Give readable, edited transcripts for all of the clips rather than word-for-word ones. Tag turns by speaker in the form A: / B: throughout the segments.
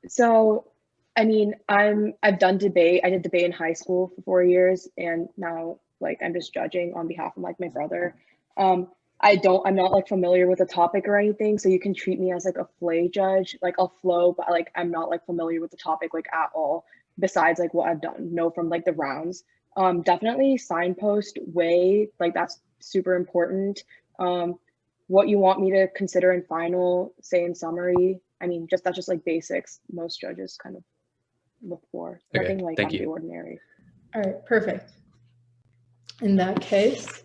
A: So I mean, I've done debate. I did debate in high school for 4 years, and now like I'm just judging on behalf of like my brother. I'm not like familiar with the topic or anything, so you can treat me as like a flay judge. Like I'll flow, but like I'm not like familiar with the topic like at all, besides like what I've done, know from like the rounds. Definitely signpost way, like that's super important. Um, what you want me to consider in final, say in summary. I mean, just that's just like basics most judges kind of look for.
B: Okay,
A: Nothing like
B: thank
A: out of the
B: you.
A: ordinary.
C: All right, perfect. In that case,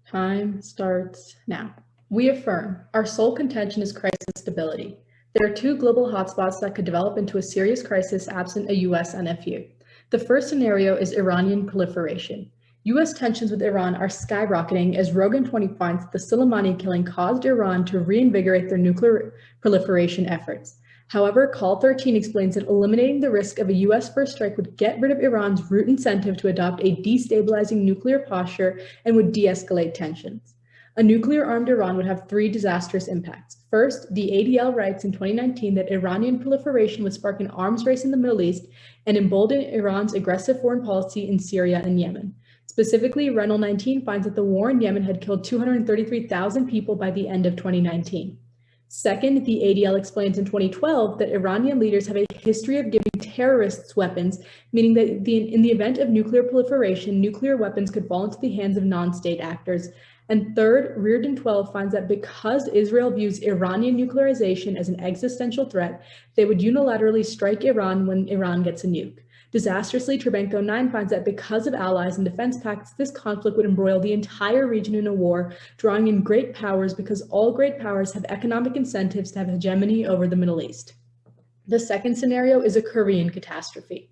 C: time starts now. We affirm our sole contention is crisis stability. There are two global hotspots that could develop into a serious crisis absent a US NFU. The first scenario is Iranian proliferation. US tensions with Iran are skyrocketing as Rogan 20 finds that the Soleimani killing caused Iran to reinvigorate their nuclear proliferation efforts. However, Call 13 explains that eliminating the risk of a US first strike would get rid of Iran's root incentive to adopt a destabilizing nuclear posture and would de-escalate tensions. A nuclear-armed Iran would have three disastrous impacts. First, the ADL writes in 2019 that Iranian proliferation would spark an arms race in the Middle East and embolden Iran's aggressive foreign policy in Syria and Yemen. Specifically, Renal 19 finds that the war in Yemen had killed 233,000 people by the end of 2019. Second, the ADL explains in 2012 that Iranian leaders have a history of giving terrorists weapons, meaning that in the event of nuclear proliferation, nuclear weapons could fall into the hands of non-state actors. And third, Reardon 12 finds that because Israel views Iranian nuclearization as an existential threat, they would unilaterally strike Iran when Iran gets a nuke. Disastrously, Trebenko 9 finds that because of allies and defense pacts, this conflict would embroil the entire region in a war, drawing in great powers because all great powers have economic incentives to have hegemony over the Middle East. The second scenario is a Korean catastrophe.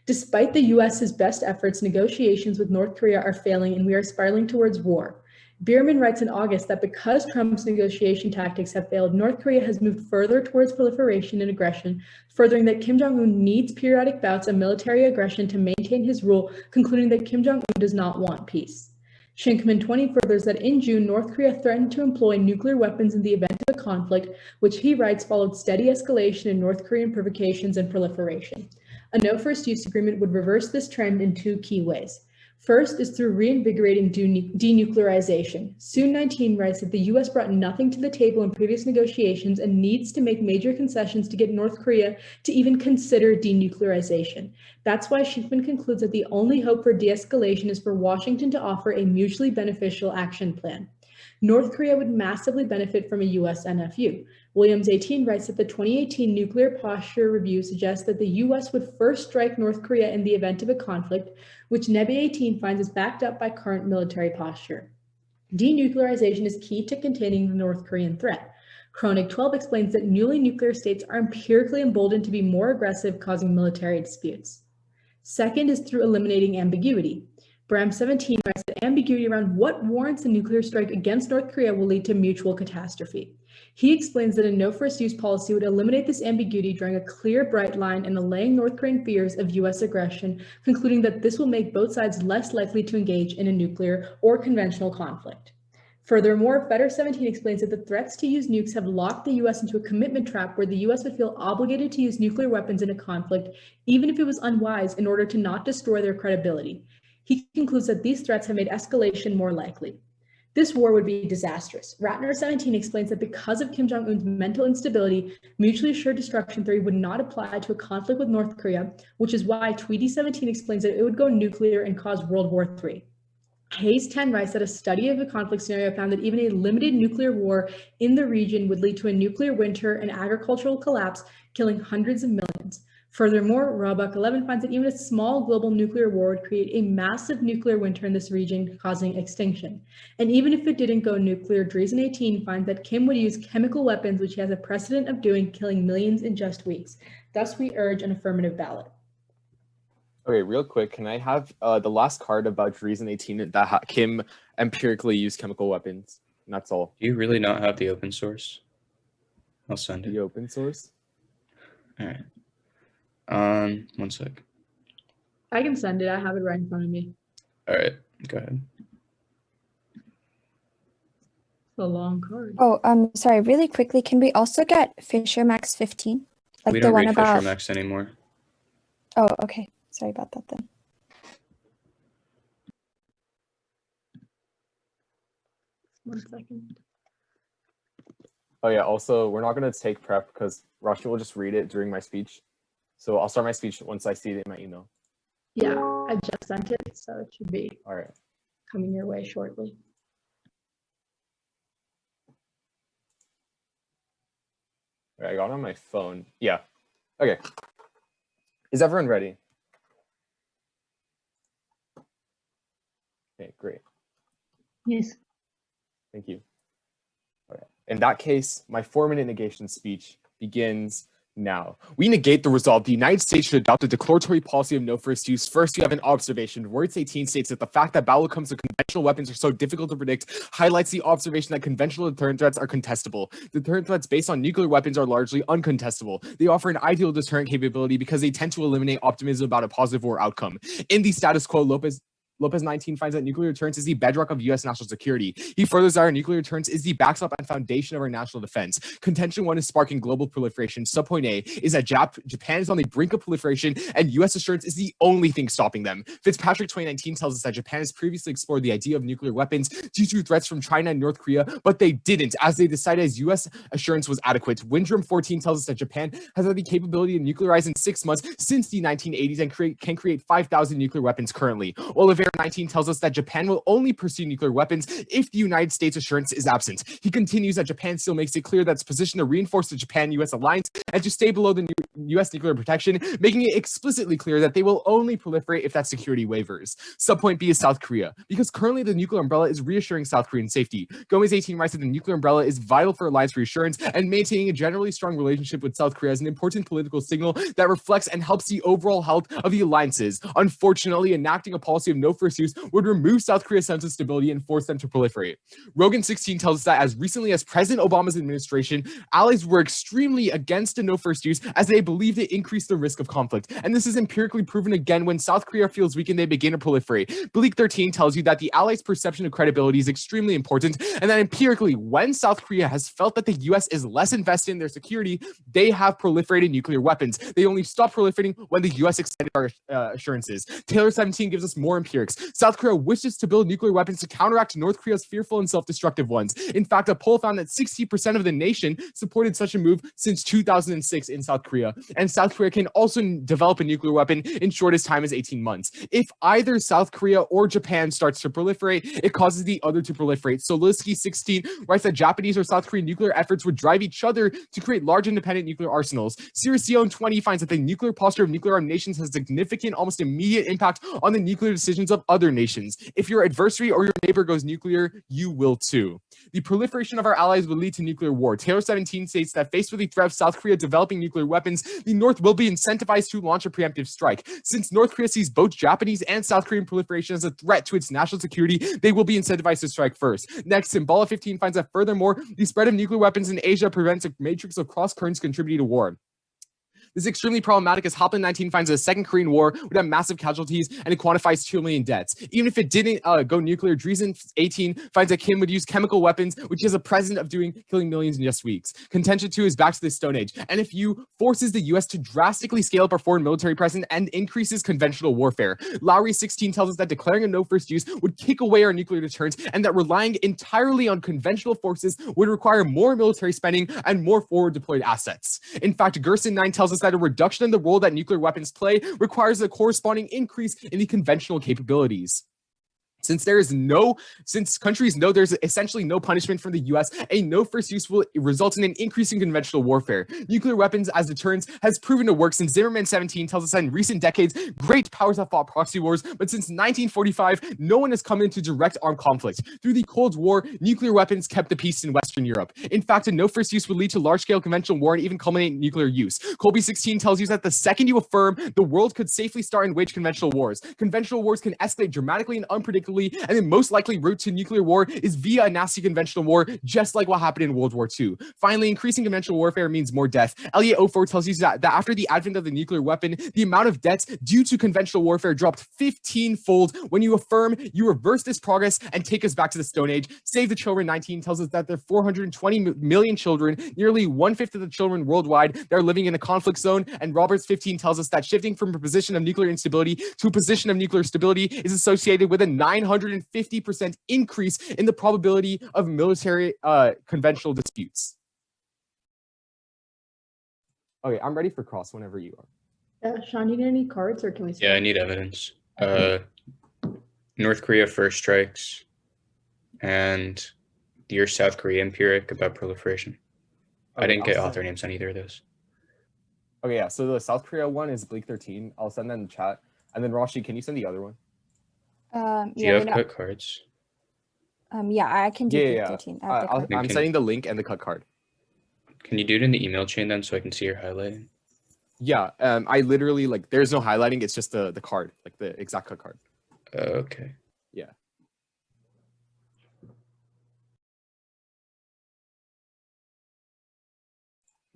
C: Despite the US's best efforts, negotiations with North Korea are failing and we are spiraling towards war. Bierman writes in August that because Trump's negotiation tactics have failed, North Korea has moved further towards proliferation and aggression, furthering that Kim Jong-un needs periodic bouts of military aggression to maintain his rule, concluding that Kim Jong-un does not want peace. Shinkman 20 furthers that in June, North Korea threatened to employ nuclear weapons in the event of a conflict, which he writes followed steady escalation in North Korean provocations and proliferation. A no first use agreement would reverse this trend in two key ways. First is through reinvigorating denuclearization. Soon 19 writes that the US brought nothing to the table in previous negotiations and needs to make major concessions to get North Korea to even consider denuclearization. That's why Shinkman concludes that the only hope for de-escalation is for Washington to offer a mutually beneficial action plan. North Korea would massively benefit from a US NFU. Williams 18 writes that the 2018 Nuclear Posture Review suggests that the US would first strike North Korea in the event of a conflict, which Nebe 18 finds is backed up by current military posture. Denuclearization is key to containing the North Korean threat. Kronig 12 explains that newly nuclear states are empirically emboldened to be more aggressive, causing military disputes. Second is through eliminating ambiguity. Bram 17 writes that ambiguity around what warrants a nuclear strike against North Korea will lead to mutual catastrophe. He explains that a no first use policy would eliminate this ambiguity, drawing a clear, bright line and allaying North Korean fears of US aggression, concluding that this will make both sides less likely to engage in a nuclear or conventional conflict. Furthermore, Fetter 17 explains that the threats to use nukes have locked the US into a commitment trap where the US would feel obligated to use nuclear weapons in a conflict, even if it was unwise, in order to not destroy their credibility. He concludes that these threats have made escalation more likely. This war would be disastrous. Ratner 17 explains that because of Kim Jong-un's mental instability, mutually assured destruction theory would not apply to a conflict with North Korea, which is why Tweedy 17 explains that it would go nuclear and cause World War III. Hayes 10 writes that a study of the conflict scenario found that even a limited nuclear war in the region would lead to a nuclear winter and agricultural collapse, killing hundreds of millions. Furthermore, Roebuck 11 finds that even a small global nuclear war would create a massive nuclear winter in this region, causing extinction. And even if it didn't go nuclear, Dreesen 18 finds that Kim would use chemical weapons, which he has a precedent of doing, killing millions in just weeks. Thus, we urge an affirmative ballot.
D: Okay, real quick, can I have the last card about Dreesen 18 that Kim empirically used chemical weapons? And that's all.
B: Do you really not have the open source? I'll send it.
D: The open source?
B: All right. 1 sec.
C: I can send it. I have it right in front of me.
B: All right, go ahead.
C: It's a long card.
E: Oh, sorry, really quickly, can we also get Fisher Max 15?
B: We
E: Like the
B: don't
E: one
B: read Fisher
E: about.
B: Max anymore.
E: Oh, okay. Sorry about that then.
C: One second.
D: Oh yeah, also we're not gonna take prep because Rashi will just read it during my speech. So I'll start my speech once I see it in my email.
C: Yeah, I just sent it, so it should be
D: All right.
C: coming your way shortly.
D: All right, I got it on my phone. Yeah. Okay. Is everyone ready? Okay, great.
C: Yes.
D: Thank you. All right. In that case, my 4-minute negation speech begins now. We negate the resolve. The United States should adopt a declaratory policy of no first use. First, you have an observation. Words 18 states that the fact that battle comes to conventional weapons are so difficult to predict highlights the observation that conventional deterrent threats are contestable. Deterrent threats based on nuclear weapons are largely uncontestable. They offer an ideal deterrent capability because they tend to eliminate optimism about a positive war outcome. In the status quo, Lopez 19 finds that nuclear deterrence is the bedrock of U.S. national security. He furthers that our nuclear deterrence is the backstop and foundation of our national defense. Contention 1 is sparking global proliferation. Subpoint A is that Japan is on the brink of proliferation and U.S. assurance is the only thing stopping them. Fitzpatrick 2019 tells us that Japan has previously explored the idea of nuclear weapons due to threats from China and North Korea, but they didn't, as they decided as U.S. assurance was adequate. Windrum 14 tells us that Japan has had the capability to nuclearize in 6 months since the 1980s and can create 5,000 nuclear weapons currently. Oliveira 19 tells us that Japan will only pursue nuclear weapons if the United States assurance is absent. He continues that Japan still makes it clear that its position to reinforce the Japan-U.S. alliance and to stay below the U.S. nuclear protection, making it explicitly clear that they will only proliferate if that security wavers. Subpoint B is South Korea, because currently the nuclear umbrella is reassuring South Korean safety. Gomez 18 writes that the nuclear umbrella is vital for alliance reassurance, and maintaining a generally strong relationship with South Korea is an important political signal that reflects and helps the overall health of the alliances. Unfortunately, enacting a policy of no first use would remove South Korea's sense of stability and force them to proliferate. Rogan 16 tells us that as recently as President Obama's administration, allies were extremely against a no first use as they believed it increased the risk of conflict. And this is empirically proven again when South Korea feels weakened, they begin to proliferate. Bleak 13 tells you that the allies' perception of credibility is extremely important, and that empirically, when South Korea has felt that the US is less invested in their security, they have proliferated nuclear weapons. They only stopped proliferating when the US extended our assurances. Taylor 17 gives us more empirics. South Korea wishes to build nuclear weapons to counteract North Korea's fearful and self-destructive ones. In fact, a poll found that 60% of the nation supported such a move since 2006 in South Korea. And South Korea can also develop a nuclear weapon in shortest time as 18 months. If either South Korea or Japan starts to proliferate, it causes the other to proliferate. Solisky 16 writes that Japanese or South Korean nuclear efforts would drive each other to create large independent nuclear arsenals. Sirision 20 finds that the nuclear posture of nuclear armed nations has significant, almost immediate impact on the nuclear decisions of other nations. If your adversary or your neighbor goes nuclear, you will too. The proliferation of our allies will lead to nuclear war. Taylor 17 states that faced with the threat of South Korea developing nuclear weapons, the North will be incentivized to launch a preemptive strike. Since North Korea sees both Japanese and South Korean proliferation as a threat to its national security, they will be incentivized to strike first. Next, Symbala 15 finds that furthermore, the spread of nuclear weapons in Asia prevents a matrix of cross currents contributing to war. This is extremely problematic as Hoplin 19 finds that the Second Korean War would have massive casualties and it quantifies 2 million deaths. Even if it didn't go nuclear, Dreesen 18 finds that Kim would use chemical weapons, which is a precedent of killing millions in just weeks. Contention 2 is back to the Stone Age. NFU forces the US to drastically scale up our foreign military presence and increases conventional warfare. Lowry 16 tells us that declaring a no first use would kick away our nuclear deterrence and that relying entirely on conventional forces would require more military spending and more forward deployed assets. In fact, Gerson 9 tells us that a reduction in the role that nuclear weapons play requires a corresponding increase in the conventional capabilities. Since countries know there's essentially no punishment from the US, a no first use will result in an increase in conventional warfare. Nuclear weapons as deterrence has proven to work since Zimmerman 17 tells us that in recent decades, great powers have fought proxy wars, but since 1945, no one has come into direct armed conflict. Through the Cold War, nuclear weapons kept the peace in Western Europe. In fact, a no first use would lead to large-scale conventional war and even culminate in nuclear use. Colby 16 tells you that the second you affirm, the world could safely start and wage conventional wars. Conventional wars can escalate dramatically and unpredictably effectively, and the most likely route to nuclear war is via a nasty conventional war, just like what happened in World War II. Finally, increasing conventional warfare means more death. Elliot Ofor tells you that after the advent of the nuclear weapon, the amount of deaths due to conventional warfare dropped 15-fold. When you affirm, you reverse this progress and take us back to the Stone Age. Save the Children 19 tells us that there are 420 million children, nearly 1/5 of the children worldwide, that are living in a conflict zone. And Roberts 15 tells us that shifting from a position of nuclear instability to a position of nuclear stability is associated with a 950% increase in the probability of military conventional disputes. Okay, I'm ready for cross whenever you are.
C: Sean, you need any cards or can we
B: Yeah, I need evidence. North Korea first strikes and your South Korea empiric about proliferation. I
D: Okay,
B: didn't get
D: I'll
B: author
D: send-
B: names on either of those.
D: Okay, yeah, so the South Korea one is Bleak 13. I'll send that in the chat. And then Rashi, can you send the other one?
B: Do you
E: Yeah,
B: have
E: we don't-
B: cut cards?
E: yeah, I can do
D: Yeah,
E: Bleak
D: yeah.
E: 13. I have the card.
D: I'm
B: Okay.
D: sending the link and the cut card.
B: Can you do it in the email chain then so I can see your highlighting?
D: Yeah, I literally, like, there's no highlighting. It's just the card, like the exact cut card.
B: Okay.
D: Yeah.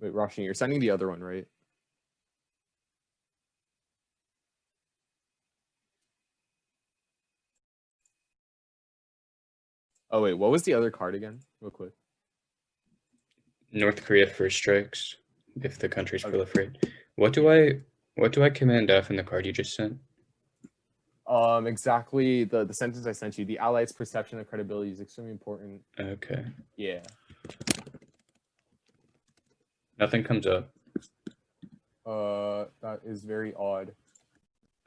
D: Wait, Rashi, you're sending the other one, right? Oh, wait, what was the other card again? Real quick.
B: North Korea first strikes if the countries
D: Okay.
B: proliferate. What do I command F in the card you just sent?
D: Exactly the sentence I sent you. The Allies' perception of credibility is extremely important.
B: Okay.
D: Yeah.
B: Nothing comes up.
D: That is very odd.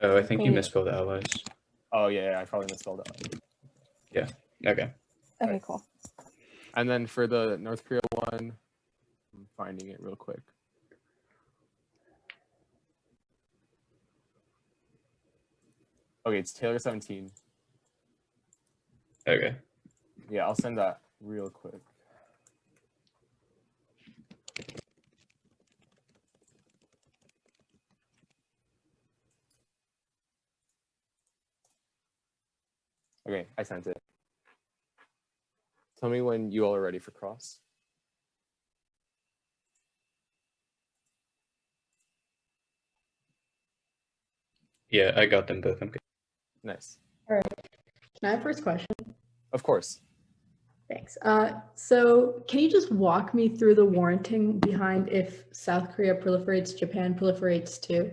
B: Oh, I think you
E: Wait.
B: misspelled allies.
D: Oh, yeah, I probably misspelled it.
B: Okay.
E: Okay, cool.
D: And then for the North Korea one, I'm finding it real quick. Okay, it's Taylor 17.
B: Okay.
D: Yeah, I'll send that real quick. Okay, I sent it. Tell me when you all are ready for cross.
B: Yeah, I got them both. I'm good.
D: Nice.
C: Can I have first question?
D: Of course.
C: Thanks. So can you just walk me through the warranting behind if South Korea proliferates, Japan proliferates too?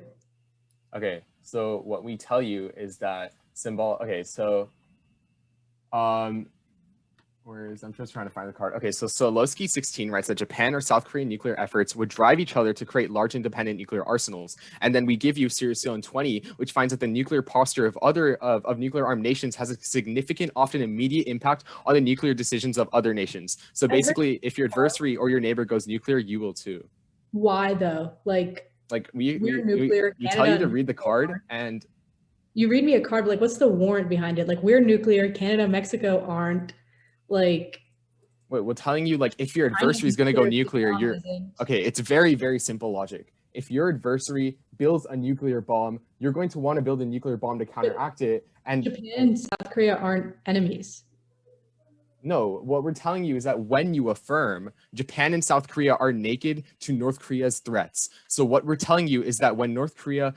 D: Okay, so what we tell you is that okay, so I'm just trying to find the card. Okay, so Solosky 16 writes that Japan or South Korean nuclear efforts would drive each other to create large independent nuclear arsenals. And then we give you Sirius 20, which finds that the nuclear posture of nuclear armed nations has a significant, often immediate impact on the nuclear decisions of other nations. So basically, if your adversary or your neighbor goes nuclear, you will too.
C: Why though? Like
D: we
C: nuclear,
D: tell you
C: Canada
D: to read the card, and
C: you read me a card, but like what's the warrant behind it? Like we're nuclear, Canada, Mexico aren't. Like
D: wait, we're telling you, like, if your adversary is going to go nuclear, you're okay. It's very, very simple logic. If your adversary builds a nuclear bomb, you're going to want to build a nuclear bomb to counteract it. And
C: Japan and South Korea aren't enemies.
D: no, what we're telling you is that when you affirm, Japan and South Korea are naked to North Korea's threats. So what we're telling you is that when North Korea,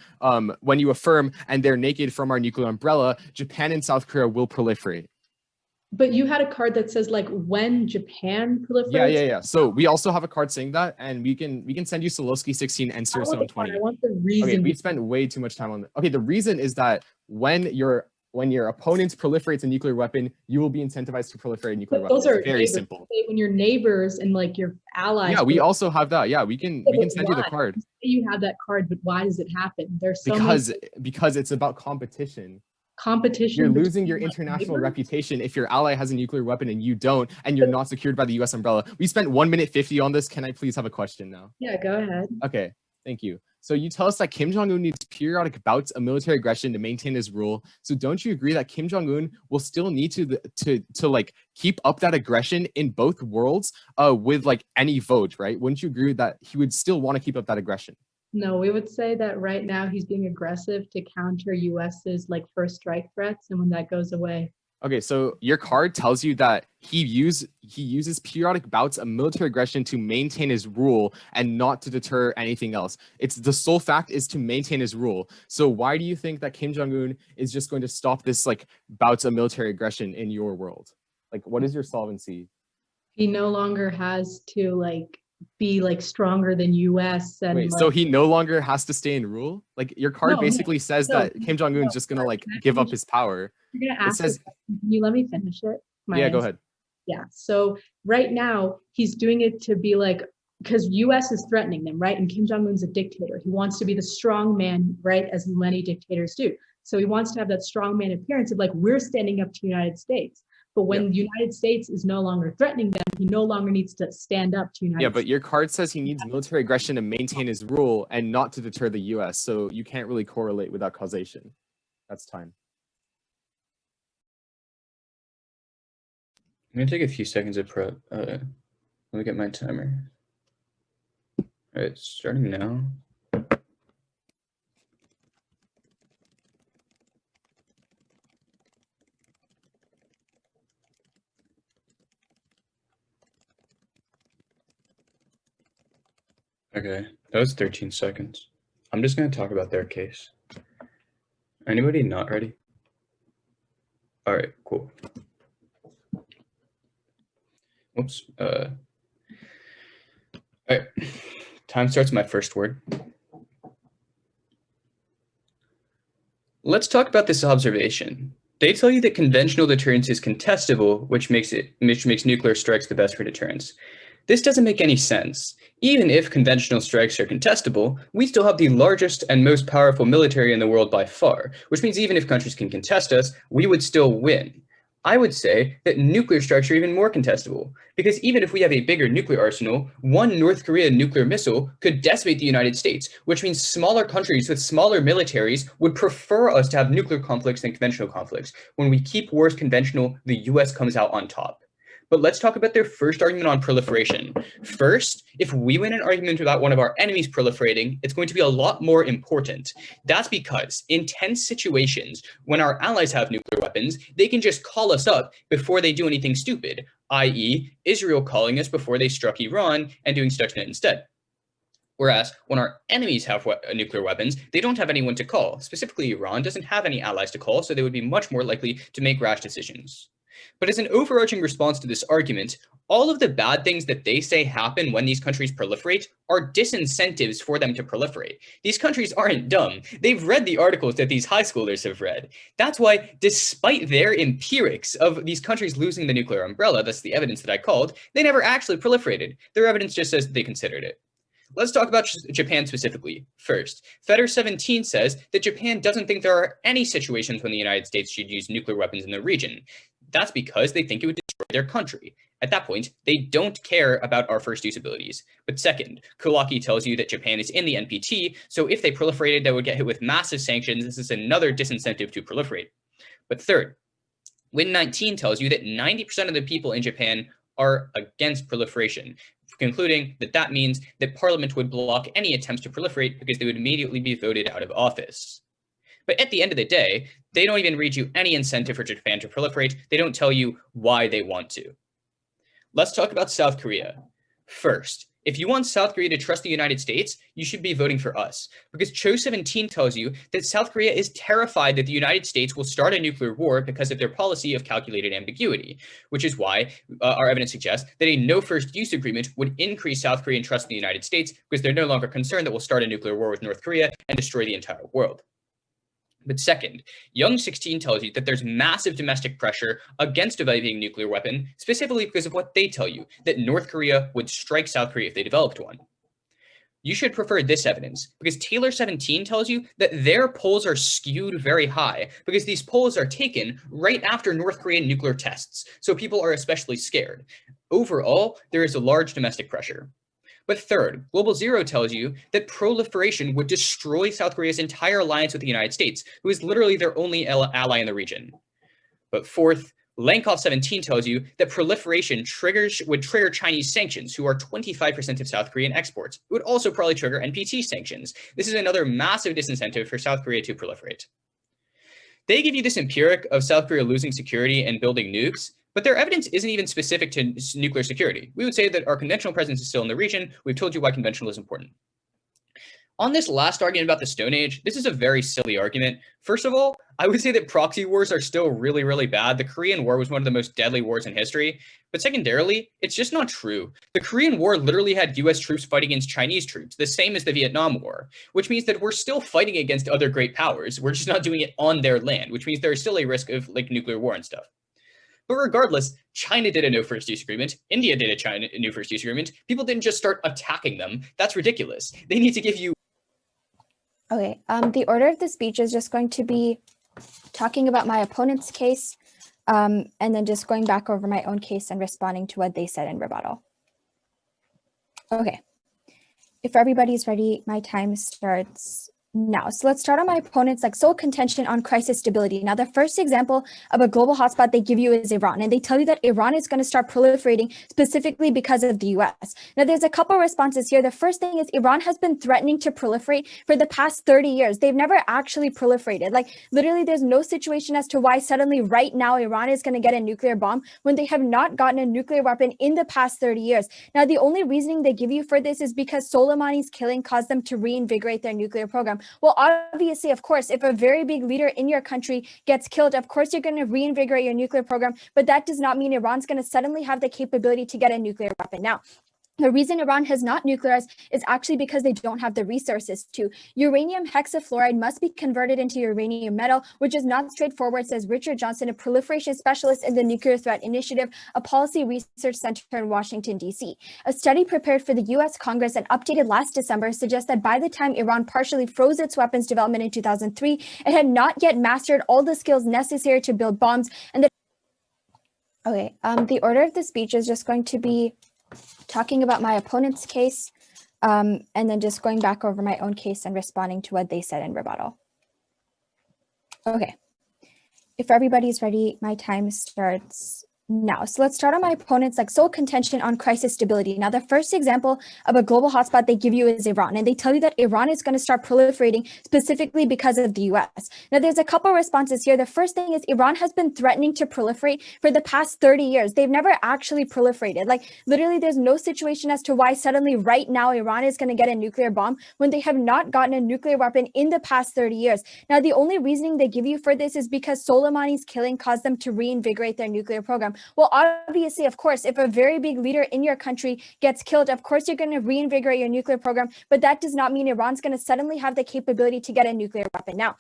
D: when you affirm and they're naked from our nuclear umbrella, Japan and South Korea will proliferate.
C: But you had a card that says like when Japan proliferates.
D: Yeah. So we also have a card saying that, and we can send you Solosky 16 and Sirius 20.
C: I want the reason.
D: Okay, we spent way too much time on that. Okay, the reason is that when your opponent proliferates a nuclear weapon, you will be incentivized to proliferate a nuclear weapon.
C: Those are
D: It's very
C: neighbors.
D: simple.
C: When your neighbors and like your allies.
D: Yeah, we also have that. Yeah, we can send you the
C: why?
D: card.
C: You have that card, but why does it happen? There's so many
D: Because it's about competition.
C: competition.
D: You're losing your
C: between, like,
D: international
C: neighbors?
D: reputation if your ally has a nuclear weapon and you don't, and you're not secured by the US umbrella. We spent 1 minute 50 on this. Can I please have a question now?
C: Yeah, go ahead.
D: Okay, thank you. So you tell us that Kim Jong-un needs periodic bouts of military aggression to maintain his rule. So don't you agree that Kim Jong-un will still need to like keep up that aggression in both worlds with like any vote, right? Wouldn't you agree that he would still want to keep up that aggression?
C: No, we would say that right now he's being aggressive to counter US's like first strike threats, and when that goes away.
D: Okay, so your card tells you that he uses periodic bouts of military aggression to maintain his rule and not to deter anything else. It's the sole fact is to maintain his rule. So why do you think that Kim Jong-un is just going to stop this like bouts of military aggression in your world? Like, what is your solvency?
C: He no longer has to like be like stronger than US and
D: Wait,
C: like,
D: so he no longer has to stay in rule? Like your card
C: No,
D: basically says
C: no,
D: that Kim Jong-un
C: no,
D: is just gonna like
C: can I
D: give up
C: finish?
D: his power.
C: You're gonna ask
D: says-
C: a question. Can you let me finish it? My
D: Yeah, go
C: answer.
D: ahead.
C: Yeah. So right now he's doing it to be like, because US is threatening them, right? And Kim Jong-un's a dictator. He wants to be the strong man, right? As many dictators do. So he wants to have that strong man appearance of like, we're standing up to the United States. But when the United States is no longer threatening them, he no longer needs to stand up to United
D: Yeah, but
C: States.
D: your card says he needs military aggression to maintain his rule and not to deter the US. So you can't really correlate with that causation. That's time.
B: I'm gonna take a few seconds of prep. Let me get my timer. All right, starting now. Okay, that was 13 seconds. I'm just gonna talk about their case. Anybody not ready? All right, cool. Whoops. All right. Time starts my first word. Let's talk about this observation. They tell you that conventional deterrence is contestable, which makes nuclear strikes the best for deterrence. This doesn't make any sense. Even if conventional strikes are contestable, we still have the largest and most powerful military in the world by far, which means even if countries can contest us, we would still win. I would say that nuclear strikes are even more contestable, because even if we have a bigger nuclear arsenal, one North Korean nuclear missile could decimate the United States, which means smaller countries with smaller militaries would prefer us to have nuclear conflicts than conventional conflicts. When we keep wars conventional, the US comes out on top. But let's talk about their first argument on proliferation. First, if we win an argument about one of our enemies proliferating, it's going to be a lot more important. That's because in tense situations, when our allies have nuclear weapons, they can just call us up before they do anything stupid, i.e. Israel calling us before they struck Iran and doing Stuxnet instead. Whereas when our enemies have nuclear weapons, they don't have anyone to call. Specifically, Iran doesn't have any allies to call, so they would be much more likely to make rash decisions. But as an overarching response to this argument, all of the bad things that they say happen when these countries proliferate are disincentives for them to proliferate. These countries aren't dumb. They've read the articles that these high schoolers have read. That's why, despite their empirics of these countries losing the nuclear umbrella, that's the evidence that I called, they never actually proliferated. Their evidence just says that they considered it. Let's talk about Japan specifically. First, Feder 17 says that Japan doesn't think there are any situations when the United States should use nuclear weapons in the region. That's because they think it would destroy their country. At that point, they don't care about our first use abilities. But second, Kulaki tells you that Japan is in the NPT, so if they proliferated, they would get hit with massive sanctions. This is another disincentive to proliferate. But third, Win 19 tells you that 90% of the people in Japan are against proliferation, concluding that that means that Parliament would block any attempts to proliferate because they would immediately be voted out of office. But at the end of the day, they don't even read you any incentive for Japan to proliferate. They don't tell you why they want to. Let's talk about South Korea. First, if you want South Korea to trust the United States, you should be voting for us, because Cho 17 tells you that South Korea is terrified that the United States will start a nuclear war because of their policy of calculated ambiguity, which is why our evidence suggests that a no first use agreement would increase South Korean trust in the United States because they're no longer concerned that we'll start a nuclear war with North Korea and destroy the entire world. But second, Young 16 tells you that there's massive domestic pressure against developing a nuclear weapon, specifically because of what they tell you, that North Korea would strike South Korea if they developed one. You should prefer this evidence, because Taylor 17 tells you that their polls are skewed very high, because these polls are taken right after North Korean nuclear tests, so people are especially scared. Overall, there is a large domestic pressure. But third, Global Zero tells you that proliferation would destroy South Korea's entire alliance with the United States, who is literally their only ally in the region. But fourth, Lankov 17 tells you that proliferation would trigger Chinese sanctions, who are 25% of South Korean exports. It would also probably trigger NPT sanctions. This is another massive disincentive for South Korea to proliferate. They give you this empiric of South Korea losing security and building nukes, but their evidence isn't even specific to nuclear security. We would say that our conventional presence is still in the region. We've told you why conventional is important. On this last argument about the Stone Age, this is a very silly argument. First of all, I would say that proxy wars are still really, really bad. The Korean War was one of the most deadly wars in history. But secondarily, it's just not true. The Korean War literally had US troops fighting against Chinese troops, the same as the Vietnam War, which means that we're still fighting against other great powers. We're just not doing it on their land, which means there's still a risk of like nuclear war and stuff. But regardless, China did a no first use agreement. India did a no first use agreement. People didn't just start attacking them. That's ridiculous. They need to give you.
E: Okay, the order of the speech is just going to be talking about my opponent's case, and then just going back over my own case and responding to what they said in rebuttal. Okay, if everybody's ready, my time starts now. So let's start on my opponent's sole contention on crisis stability. Now, the first example of a global hotspot they give you is Iran, and they tell you that Iran is going to start proliferating specifically because of the US. Now, there's a couple responses here. The first thing is Iran has been threatening to proliferate for the past 30 years. They've never actually proliferated. Literally, there's no situation as to why suddenly right now Iran is going to get a nuclear bomb when they have not gotten a nuclear weapon in the past 30 years. Now, the only reasoning they give you for this is because Soleimani's killing caused them to reinvigorate their nuclear program. Well, obviously, of course, if a very big leader in your country gets killed, of course, you're going to reinvigorate your nuclear program, but that does not mean Iran's going to suddenly have the capability to get a nuclear weapon. Now, the reason Iran has not nuclearized is actually because they don't have the resources to. Uranium hexafluoride must be converted into uranium metal, which is not straightforward, says Richard Johnson, a proliferation specialist in the Nuclear Threat Initiative, a policy research center in Washington, D.C. A study prepared for the U.S. Congress and updated last December suggests that by the time Iran partially froze its weapons development in 2003, it had not yet mastered all the skills necessary to build bombs. And okay, the order of the speech is just going to be talking about my opponent's case, and then just going back over my own case and responding to what they said in rebuttal. Okay, if everybody's ready, my time starts now. So let's start on my opponent's sole contention on crisis stability. Now, the first example of a global hotspot they give you is Iran, and they tell you that Iran is going to start proliferating specifically because of the US. Now, there's a couple responses here. The first thing is Iran has been threatening to proliferate for the past 30 years. They've never actually proliferated. Literally, there's no situation as to why suddenly right now Iran is going to get a nuclear bomb when they have not gotten a nuclear weapon in the past 30 years. Now, the only reasoning they give you for this is because Soleimani's killing caused them to reinvigorate their nuclear program. Well, obviously, of course, if a very big leader in your country gets killed, of course, you're going to reinvigorate your nuclear program, but that does not mean Iran's going to suddenly have the capability to get a nuclear weapon. Now,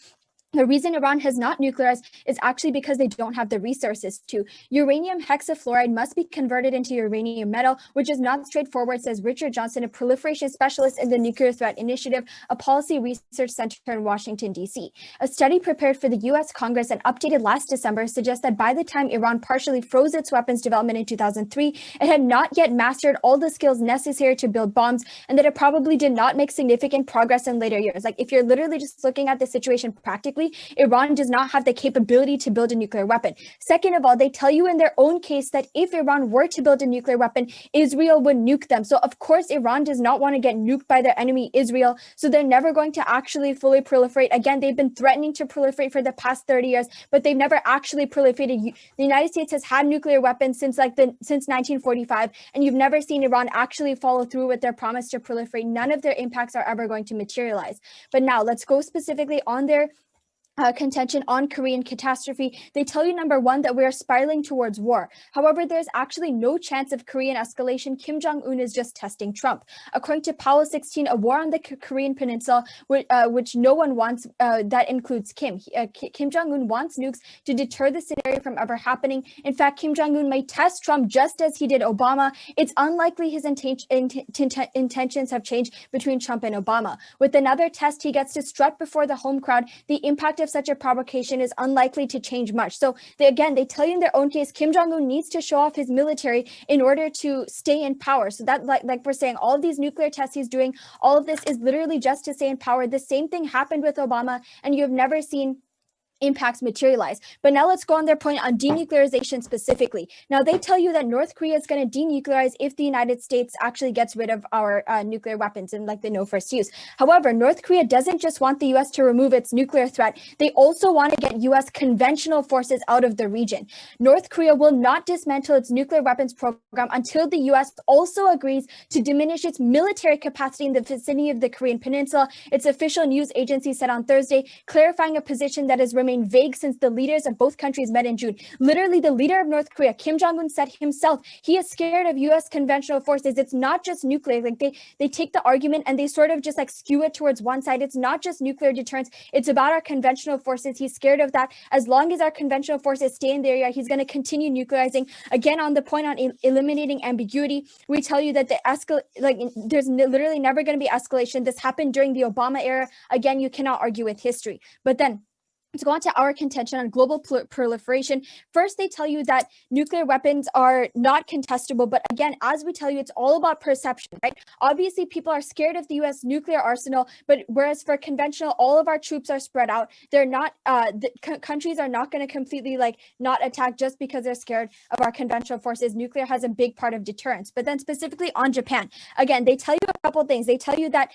E: the reason Iran has not nuclearized is actually because they don't have the resources to. Uranium hexafluoride must be converted into uranium metal, which is not straightforward, says Richard Johnson, a proliferation specialist in the Nuclear Threat Initiative, a policy research center in Washington, D.C. A study prepared for the U.S. Congress and updated last December suggests that by the time Iran partially froze its weapons development in 2003, it had not yet mastered all the skills necessary to build bombs, and that it probably did not make significant progress in later years. If you're literally just looking at the situation practically, Iran does not have the capability to build a nuclear weapon. Second of all, they tell you in their own case that if Iran were to build a nuclear weapon, Israel would nuke them. So of course, Iran does not want to get nuked by their enemy, Israel. So they're never going to actually fully proliferate. Again, they've been threatening to proliferate for the past 30 years, but they've never actually proliferated. The United States has had nuclear weapons since 1945, and you've never seen Iran actually follow through with their promise to proliferate. None of their impacts are ever going to materialize. But now let's go specifically on their contention on Korean catastrophe. They tell you, number one, that we are spiraling towards war. However, there's actually no chance of Korean escalation. Kim Jong-un is just testing Trump. According to Powell 16, a war on the Korean peninsula, which no one wants, that includes Kim. Kim Jong-un wants nukes to deter the scenario from ever happening. In fact, Kim Jong-un may test Trump just as he did Obama. It's unlikely his intentions have changed between Trump and Obama. With another test, he gets to strut before the home crowd. The impact of such a provocation is unlikely to change much. So they tell you in their own case, Kim Jong-un needs to show off his military in order to stay in power. So that, like we're saying, all of these nuclear tests he's doing, all of this is literally just to stay in power. The same thing happened with Obama, and you have never seen impacts materialize. But now let's go on their point on denuclearization specifically. Now they tell you that North Korea is going to denuclearize if the United States actually gets rid of our nuclear weapons and like the no first use. However, North Korea doesn't just want the US to remove its nuclear threat. They also want to get US conventional forces out of the region. North Korea will not dismantle its nuclear weapons program until the US also agrees to diminish its military capacity in the vicinity of the Korean Peninsula. Its official news agency said on Thursday, clarifying a position that has remained vague since the leaders of both countries met in June. Literally, the leader of North Korea, Kim Jong-un, said himself he is scared of US conventional forces. It's not just nuclear. Like they take the argument and they sort of just like skew it towards one side. It's not just nuclear deterrence. It's about our conventional forces. He's scared of that. As long as our conventional forces stay in the area, he's going to continue nuclearizing. Again, on the point on eliminating ambiguity, we tell you that there's literally never going to be escalation. This happened during the Obama era. Again, you cannot argue with history. But then to go on to our contention on global proliferation, first they tell you that nuclear weapons are not contestable. But again, as we tell you, it's all about perception, right? Obviously, people are scared of the US nuclear arsenal, but whereas for conventional, all of our troops are spread out. They're not, countries are not going to completely like not attack just because they're scared of our conventional forces. Nuclear has a big part of deterrence. But then specifically on Japan, again, they tell you a couple of things. They tell you that,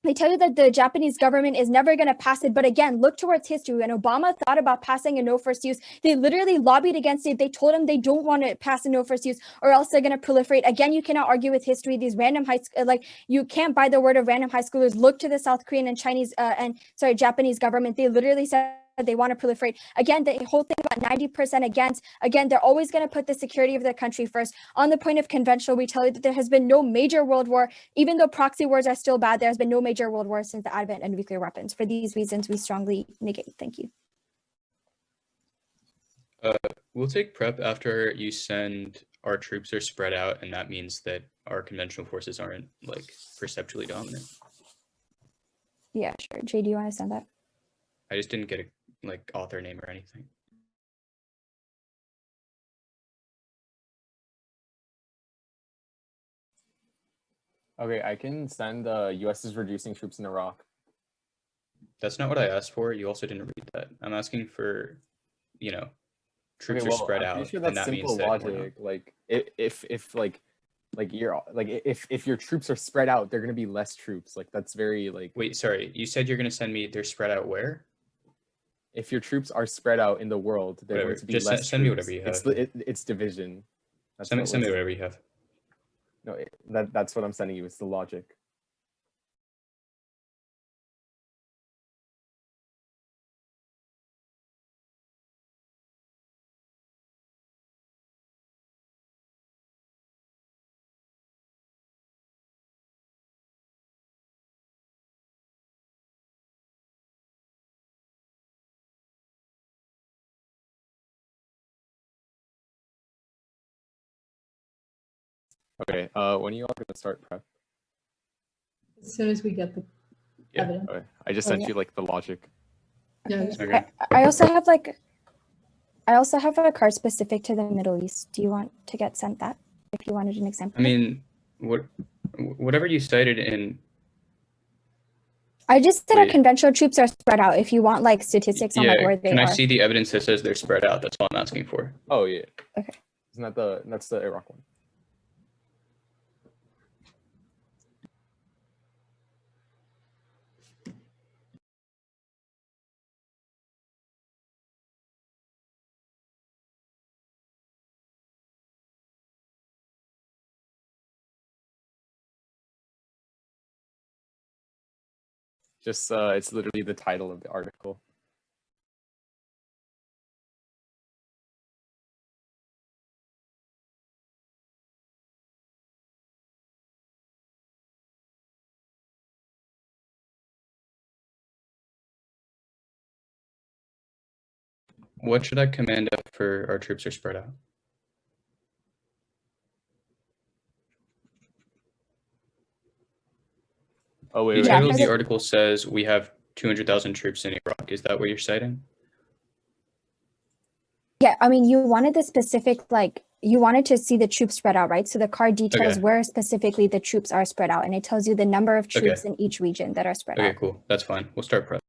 E: the Japanese government is never going to pass it. But again, look towards history. When Obama thought about passing a no first use, they literally lobbied against it. They told him they don't want to pass a no first use or else they're going to proliferate. Again, you cannot argue with history. These random you can't buy the word of random high schoolers. Look to the South Korean and Japanese government. They literally said they want to proliferate. Again, the whole thing about 90% against, again, they're always going to put the security of their country first. On the point of conventional, we tell you that there has been no major world war. Even though proxy wars are still bad, there has been no major world war since the advent of nuclear weapons. For these reasons, we strongly negate. Thank you.
B: We'll take prep after you send our troops are spread out, and that means that our conventional forces aren't like perceptually dominant.
E: Yeah, sure. Jay, do you want to send that?
B: I just didn't get a author name or anything.
D: Okay, I can send US is reducing troops in Iraq.
B: That's not what I asked for. You also didn't read that. I'm asking for, troops are spread
D: I'm
B: out,
D: pretty sure
B: and
D: that's
B: that means
D: simple
B: that we're not.
D: logic. Like if your troops are spread out, they're gonna be less troops. Like that's very like.
B: Wait, sorry. You said you're gonna send me. They're spread out where?
D: If your troops are spread out in the world, they're going to be
B: Just
D: less
B: send me
D: troops.
B: whatever you have.
D: It's division. That's
B: Send
D: what
B: me whatever you have.
D: No, that's what I'm sending you. It's the logic. Okay, when are you all going to start prep?
C: As soon as we get the
B: Yeah.
C: evidence.
D: Okay. I just sent you like the logic.
C: Yeah,
B: Okay.
E: I also have a card specific to the Middle East. Do you want to get sent that if you wanted an example?
B: I mean, whatever you cited in.
E: I just said our
B: Wait.
E: conventional troops are spread out. If you want like statistics on like where they
B: Can I
E: are.
B: see the evidence that says they're spread out? That's all I'm asking for.
D: Oh yeah.
E: Okay.
D: Isn't that's the Iraq one? Just it's literally the title of the article.
B: What should I command up for our troops are spread out?
D: Oh
B: The
D: wait,
B: title
E: for
B: of the
E: the-
B: article says we have 200,000 troops in Iraq. Is that what you're citing?
E: Yeah, I mean, you wanted the specific, like, you wanted to see the troops spread out, right? So the card details
B: Okay.
E: where specifically the troops are spread out, and it tells you the number of troops in each region that are spread
B: Okay,
E: out.
B: cool. That's fine. We'll start prep.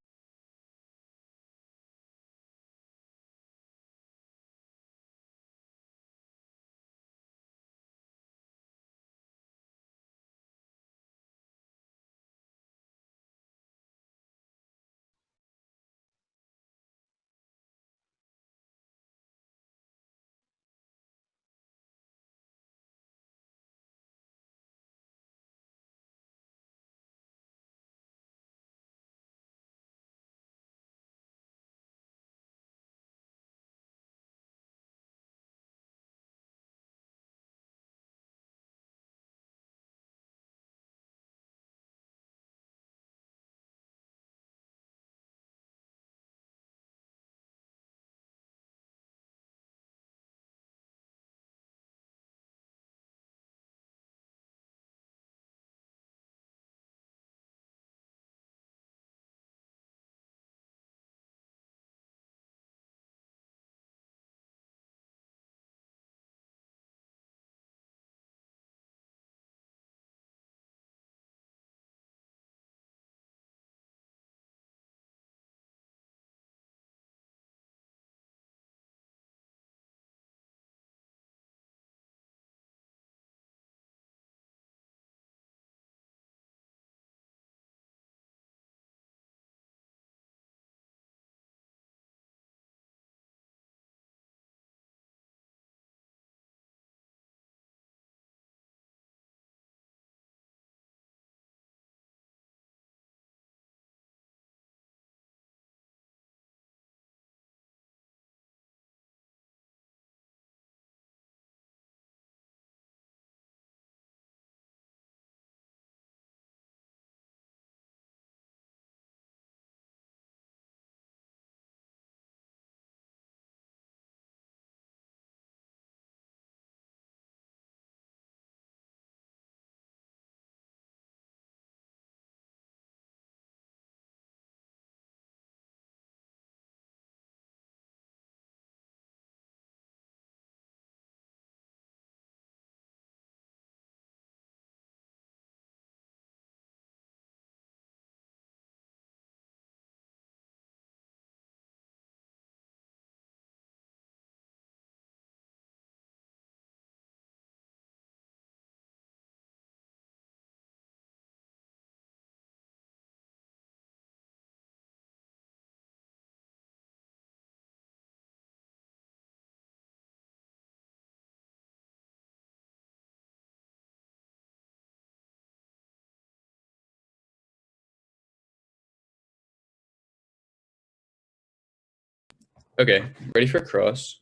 B: Okay, ready for cross?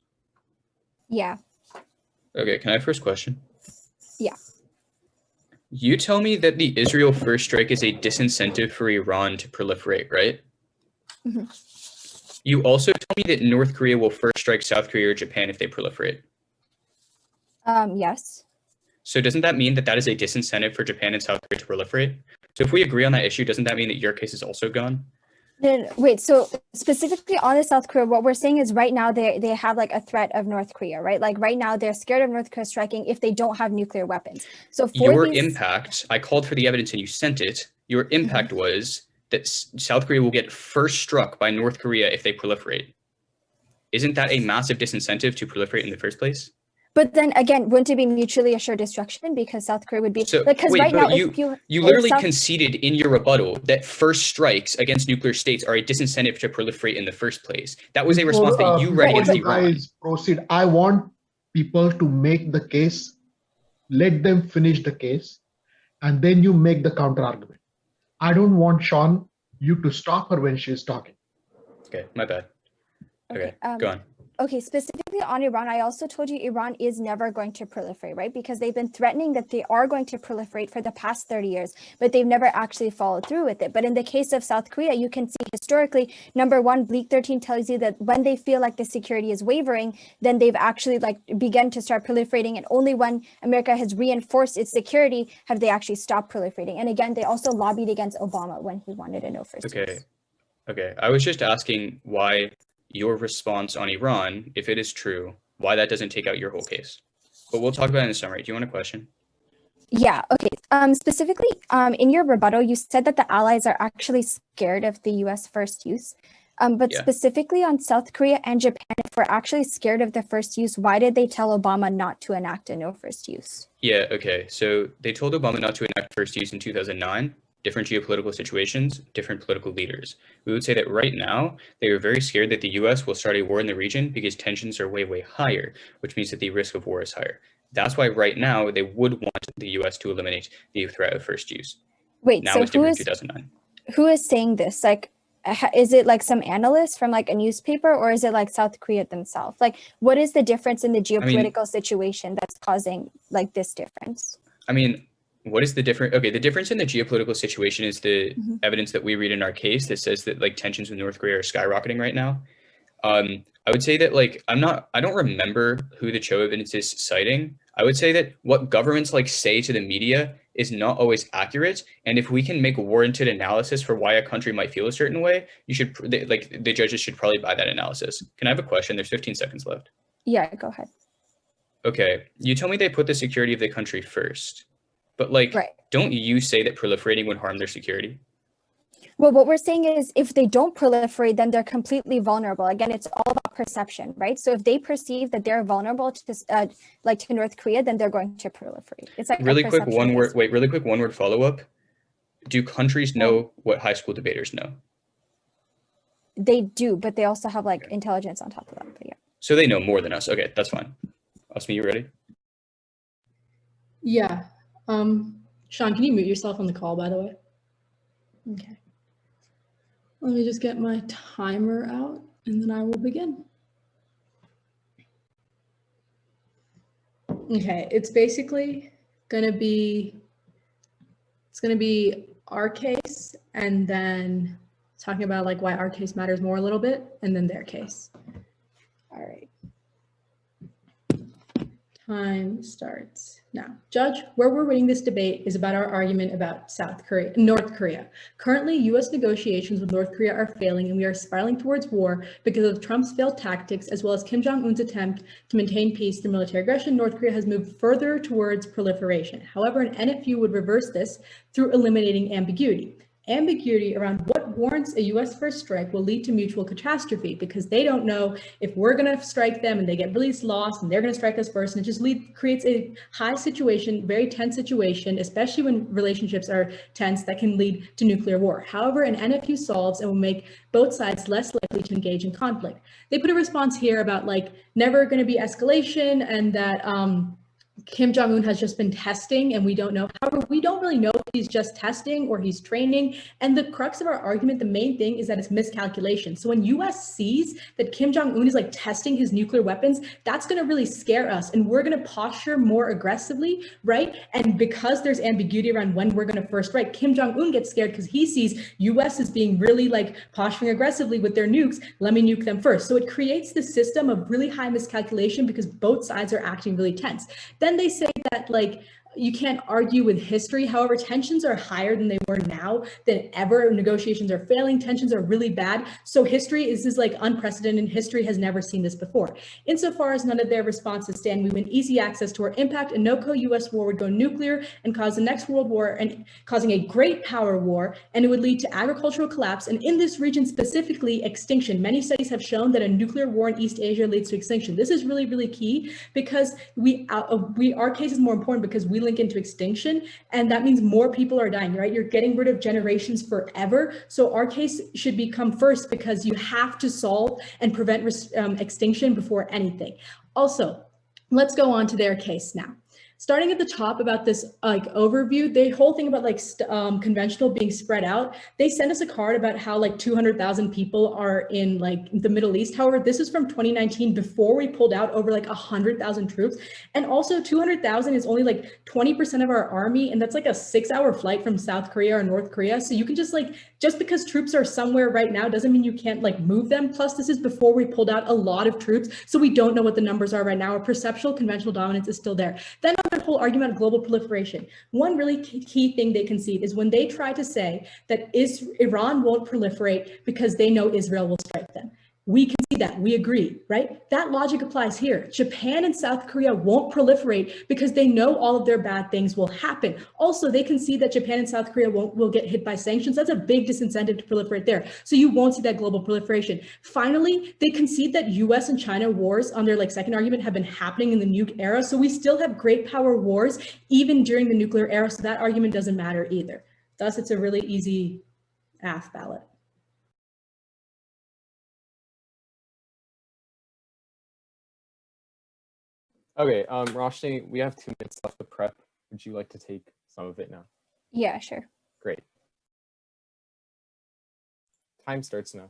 E: Yeah.
B: Okay, can I have first question?
E: Yeah.
B: You tell me that the Israel first strike is a disincentive for Iran to proliferate, right?
E: Mhm.
B: You also tell me that North Korea will first strike South Korea or Japan if they proliferate.
E: Yes.
B: So doesn't that mean that that is a disincentive for Japan and South Korea to proliferate? So if we agree on that issue, doesn't that mean that your case is also gone?
E: No, wait, so specifically on the South Korea, what we're saying is right now they have like a threat of North Korea, right? Like right now they're scared of North Korea striking if they don't have nuclear weapons. So for
B: Your
E: these,
B: impact, I called for the evidence and you sent it. Your impact was that South Korea will get first struck by North Korea if they proliferate. Isn't that a massive disincentive to proliferate in the first place?
E: but then again, wouldn't it be mutually assured destruction because South Korea would be
B: So
E: because
B: wait,
E: right
B: but
E: now if
B: you
E: if
B: literally
E: South,
B: conceded in your rebuttal that first strikes against nuclear states are a disincentive to proliferate in the first place. That was a response that you read
E: Right,
B: against
E: but-
B: Iran.
F: guys proceed, I want people to make the case, let them finish the case, and then you make the counter argument. I don't want Sean you to stop her when she's talking.
B: Okay, my bad. Okay, go on.
E: Okay, specifically on Iran, I also told you Iran is never going to proliferate, right? Because they've been threatening that they are going to proliferate for the past 30 years, but they've never actually followed through with it. But in the case of South Korea, you can see historically, number one, Bleak 13 tells you that when they feel like the security is wavering, then they've actually like begun to start proliferating. And only when America has reinforced its security have they actually stopped proliferating. And again, they also lobbied against Obama when he wanted a no first
B: Okay.
E: use.
B: Okay, I was just asking why your response on Iran, if it is true, why that doesn't take out your whole case. But we'll talk about it in the summary. Do you want a question?
E: Yeah, okay. Specifically, in your rebuttal, you said that the allies are actually scared of the US first use. But
B: Yeah.
E: specifically on South Korea and Japan, if we're actually scared of the first use, why did they tell Obama not to enact a no first use?
B: Yeah, okay. So they told Obama not to enact first use in 2009. Different geopolitical situations, different political leaders. We would say that right now, they are very scared that the US will start a war in the region because tensions are way, way higher, which means that the risk of war is higher. That's why right now they would want the US to eliminate the threat of first use.
E: Wait,
B: Now
E: so
B: it's different in 2009.
E: who is saying this? Like, is it like some analyst from like a newspaper, or is it like South Korea themselves? Like, what is the difference in the geopolitical situation that's causing like this difference?
B: I mean, what is the difference? Okay, the difference in the geopolitical situation is the
E: Mhm.
B: evidence that we read in our case that says that like tensions with North Korea are skyrocketing right now. I would say that like I don't remember who the Cho evidence is citing. I would say that what governments like say to the media is not always accurate. And if we can make warranted analysis for why a country might feel a certain way, you should like the judges should probably buy that analysis. Can I have a question? There's 15 seconds left.
E: Yeah, go ahead.
B: Okay, you tell me they put the security of the country first, but like,
E: Right.
B: don't you say that proliferating would harm their security?
E: Well, what we're saying is if they don't proliferate, then they're completely vulnerable. Again, it's all about perception, right? So if they perceive that they're vulnerable to like to North Korea, then they're going to proliferate. It's like a
B: Really quick,
E: perception
B: one word.
E: based.
B: Wait, really quick, one word follow up. Do countries know what high school debaters know?
E: They do, but they also have like intelligence on top of that. But yeah.
B: So they know more than us. Okay, that's fine. Asmi, you ready?
C: Yeah. Sean, can you mute yourself on the call, by the way? Okay. Let me just get my timer out and then I will begin. Okay, it's basically gonna be, our case and then talking about like why our case matters more a little bit and then their case. All right. Time starts now. Judge, where we're reading this debate is about our argument about North Korea. Currently, U.S. negotiations with North Korea are failing and we are spiraling towards war because of Trump's failed tactics as well as Kim Jong-un's attempt to maintain peace through military aggression. North Korea has moved further towards proliferation. However, an NFU would reverse this through eliminating ambiguity. Ambiguity around what warrants a U.S. first strike will lead to mutual catastrophe because they don't know if we're going to strike them and they get really lost and they're going to strike us first. And it just creates a high situation, very tense situation, especially when relationships are tense that can lead to nuclear war. However, an NFU solves and will make both sides less likely to engage in conflict. They put a response here about like never going to be escalation and that Kim Jong-un has just been testing and we don't know. However, we don't really know if he's just testing or he's training. And the crux of our argument, the main thing is that it's miscalculation. So when US sees that Kim Jong-un is like testing his nuclear weapons, that's going to really scare us. And we're going to posture more aggressively, right? And because there's ambiguity around when we're going to first strike, Kim Jong-un gets scared because he sees US is being really like posturing aggressively with their nukes. Let me nuke them first. So it creates this system of really high miscalculation because both sides are acting really tense. Then they say that like you can't argue with history. However, tensions are higher than they were now than ever. Negotiations are failing. Tensions are really bad. So history is like unprecedented. History has never seen this before. Insofar as none of their responses stand, we win easy access to our impact. A no-co-US war would go nuclear and cause the next world war and causing a great power war. And it would lead to agricultural collapse. And in this region specifically, extinction. Many studies have shown that a nuclear war in East Asia leads to extinction. This is really, really key because our case is more important because we link into extinction, and that means more people are dying, right? You're getting rid of generations forever. So our case should become first because you have to solve and prevent extinction before anything. Also, let's go on to their case now. Starting at the top about this like overview, the whole thing about like conventional being spread out, they sent us a card about how like 200,000 people are in like the Middle East. However, this is from 2019 before we pulled out over like 100,000 troops. And also 200,000 is only like 20% of our army. And that's like a 6-hour flight from South Korea or North Korea. So you can just like, just because troops are somewhere right now doesn't mean you can't like move them. Plus this is before we pulled out a lot of troops. So we don't know what the numbers are right now. Our perceptual conventional dominance is still there. Then the whole argument of global proliferation. One really key thing they concede is when they try to say that Iran won't proliferate because they know Israel will strike them. We can see that, we agree, right? That logic applies here. Japan and South Korea won't proliferate because they know all of their bad things will happen. Also, they can see that Japan and South Korea will get hit by sanctions. That's a big disincentive to proliferate there. So you won't see that global proliferation. Finally, they concede that US and China wars on their like second argument have been happening in the nuke era. So we still have great power wars even during the nuclear era. So that argument doesn't matter either. Thus, it's a really easy AF ballot.
D: Okay, Roshni, we have 2 minutes left to prep. Would you like to take some of it now?
E: Yeah, sure.
D: Great. Time starts now.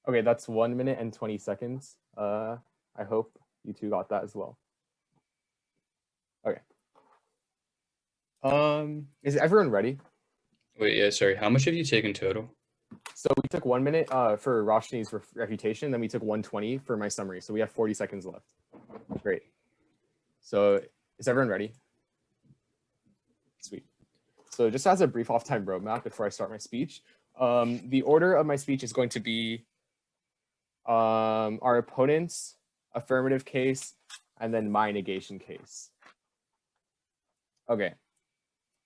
D: Okay, that's 1 minute and 20 seconds. I hope you two got that as well. Okay. Is everyone ready?
B: Wait, yeah, sorry. How much have you taken total?
D: So we took 1 minute for Roshni's refutation, then we took 120 for my summary. So we have 40 seconds left. Great. So is everyone ready? Sweet. So just as a brief off-time roadmap before I start my speech, the order of my speech is going to be our opponent's affirmative case and then my negation case. Okay.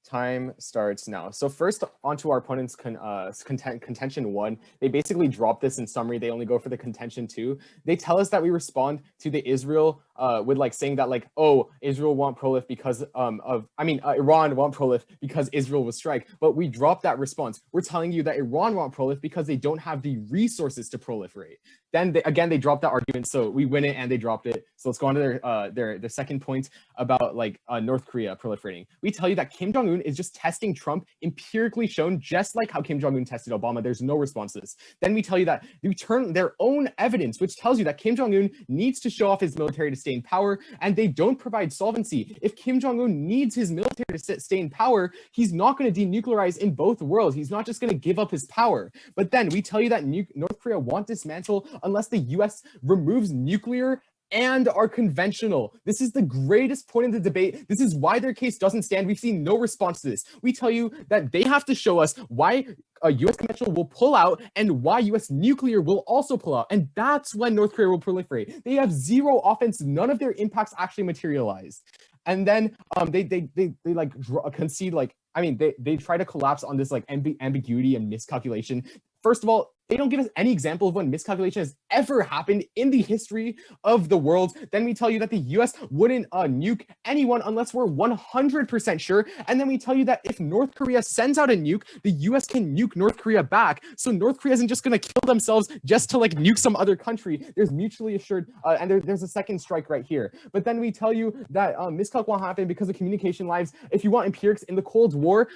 D: Time starts now. So first onto our opponent's contention 1. They basically drop this in summary. They only go for the contention 2. They tell us that we respond to the Israel with like saying that like, oh, Israel want prolif because Iran want prolif because Israel will strike, but we dropped that response. We're telling you that Iran want prolif because they don't have the resources to proliferate. Then they dropped that argument, so we win it and they dropped it. So let's go on to their second point about like North Korea proliferating. We tell you that Kim Jong-un is just testing Trump, empirically shown, just like how Kim Jong-un tested Obama. There's no responses. Then we tell you that we turn their own evidence, which tells you that Kim Jong-un needs to show off his military to stay in power, and they don't provide solvency. If Kim Jong-un needs his military to stay in power, he's not going to denuclearize in both worlds. He's not just going to give up his power. But then we tell you that North Korea won't dismantle unless the US removes nuclear and are conventional. This is the greatest point in the debate. This is why their case doesn't stand. We've seen no response to this. We tell you that they have to show us why US conventional will pull out and why US nuclear will also pull out. And that's when North Korea will proliferate. They have zero offense. None of their impacts actually materialize. And then they like concede, like, I mean, they try to collapse on this like ambiguity and miscalculation. First of all, they don't give us any example of when miscalculation has ever happened in the history of the world. Then we tell you that the US wouldn't nuke anyone unless we're 100% sure. And then we tell you that if North Korea sends out a nuke, the US can nuke North Korea back. So North Korea isn't just going to kill themselves just to like nuke some other country. There's mutually assured, and there's a second strike right here. But then we tell you that miscalc won't happen because of communication lines. If you want empirics, in the Cold War,